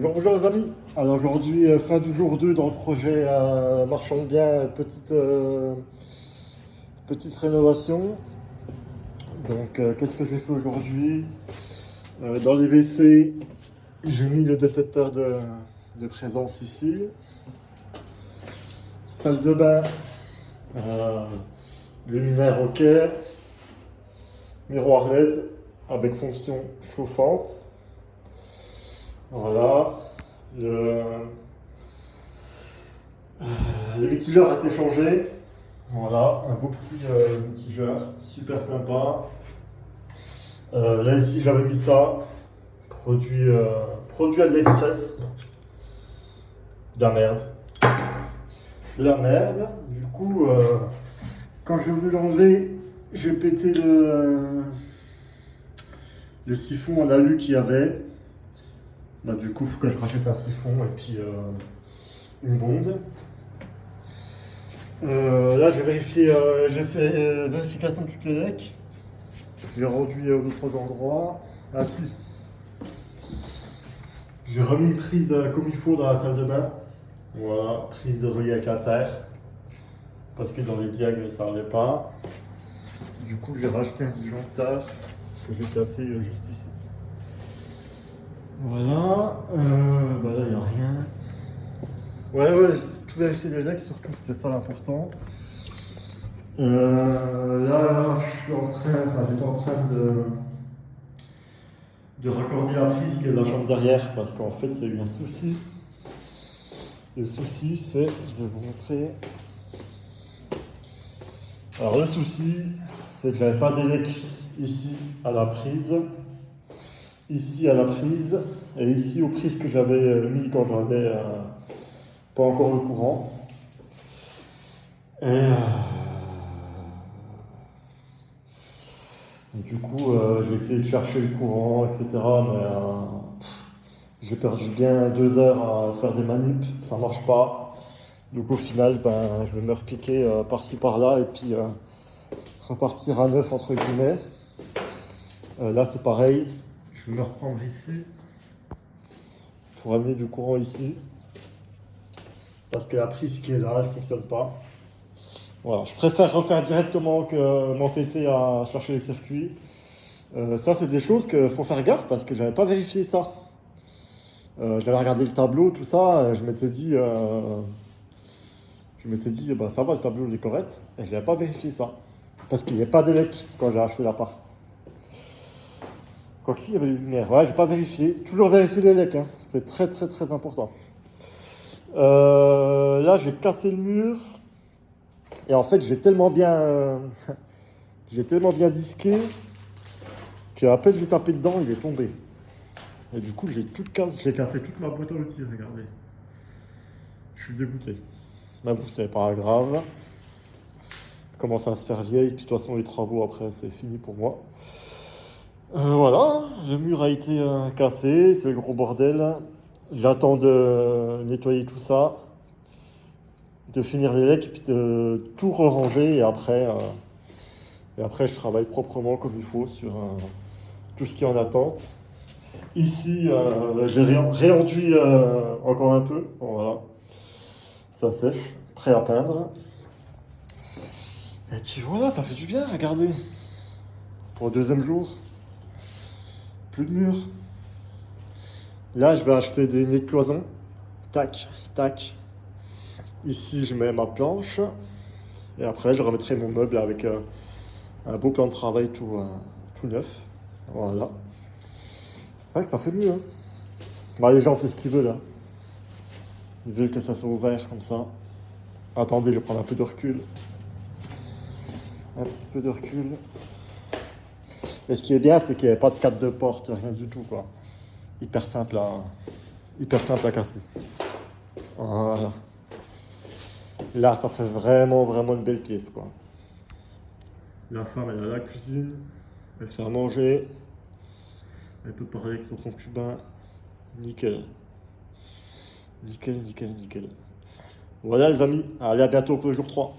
Bonjour les amis, alors aujourd'hui fin du jour 2 dans le projet Marchand de Biens, petite rénovation. Donc qu'est-ce que j'ai fait aujourd'hui? Dans les WC, j'ai mis le détecteur de présence ici. Salle de bain, euh, luminaire ok, miroir LED avec fonction chauffante. Voilà. Le mitigeur a été changé. Voilà, un beau petit mitigeur, super sympa. Là ici j'avais mis ça, produit AliExpress. De la merde. De la merde. Du coup, quand j'ai voulu l'enlever, j'ai pété le siphon en alu qu'il y avait. Bah, du coup, il faut que je rachète un siphon et puis une bonde. Là, j'ai vérifié, j'ai fait vérification de toutes les decks. J'ai rendu d'autres endroits. Ah si, j'ai remis une prise comme il faut dans la salle de bain. Voilà, prise de relief avec la terre. Parce que dans les diagonales, ça n'allait pas. Du coup, j'ai racheté un disjoncteur que j'ai cassé juste ici. Voilà, bah là, il n'y a rien. Ouais, j'ai tout vérifié les decks, surtout, c'était ça l'important. Là, j'étais en train de raccorder la prise qui est de la chambre derrière parce qu'en fait, il y a eu un souci. Le souci, c'est, je vais vous montrer. Alors, le souci, c'est que j'avais pas d'élec ici à la prise, ici à la prise, et ici aux prises que j'avais mis quand j'avais pas encore le courant. Et du coup, j'ai essayé de chercher le courant, etc. Mais j'ai perdu bien 2 heures à faire des manips, ça marche pas. Donc au final, ben, je vais me repiquer par-ci par-là et puis repartir à neuf entre guillemets. Là c'est pareil, je vais me reprendre ici pour amener du courant ici. Parce que la prise qui est là, elle ne fonctionne pas. Voilà, je préfère refaire directement que m'entêter à chercher les circuits. Ça c'est des choses qu'il faut faire gaffe parce que j'avais pas vérifié ça. J'avais regardé le tableau, tout ça, je m'étais dit, bah, ça va, le tableau il est correct, et je n'avais pas vérifié ça. Parce qu'il n'y avait pas d'élec quand j'ai acheté l'appart. Quoique si, il y avait des lumières. Ouais, j'ai pas vérifié. Toujours vérifier l'élec, hein. C'est très très très important. Là, j'ai cassé le mur. Et en fait, j'ai tellement bien disqué qu'à peine je l'ai tapé dedans, il est tombé. Et du coup, j'ai cassé toute ma boîte à outils, regardez. Je suis dégoûté. Mais bon, c'est pas grave. Commence à se faire vieille, puis de toute façon les travaux après c'est fini pour moi. Voilà, le mur a été cassé, c'est le gros bordel. J'attends de nettoyer tout ça, de finir les lecs, puis de tout ranger et après je travaille proprement comme il faut sur tout ce qui est en attente. Ici, j'ai réenduit encore un peu, voilà, ça sèche, prêt à peindre. Et puis voilà, ça fait du bien, regardez. Pour le deuxième jour, plus de mur. Là, je vais acheter des nids de cloison. Tac, tac. Ici, je mets ma planche. Et après, je remettrai mon meuble avec un beau plan de travail tout neuf. Voilà. C'est vrai que ça fait mieux. Hein. Bah, les gens, c'est ce qu'ils veulent. Hein. Ils veulent que ça soit ouvert comme ça. Attendez, je vais prendre un peu de recul. Un petit peu de recul. Et ce qui est bien, c'est qu'il n'y a pas de cadre de porte, rien du tout, quoi. Hyper simple à casser. Voilà. Là, ça fait vraiment, vraiment une belle pièce, quoi. La femme, elle a la cuisine, elle fait à manger, elle peut parler avec son concubin. Nickel. Nickel, nickel, nickel. Voilà, les amis. Allez, à bientôt pour le jour 3.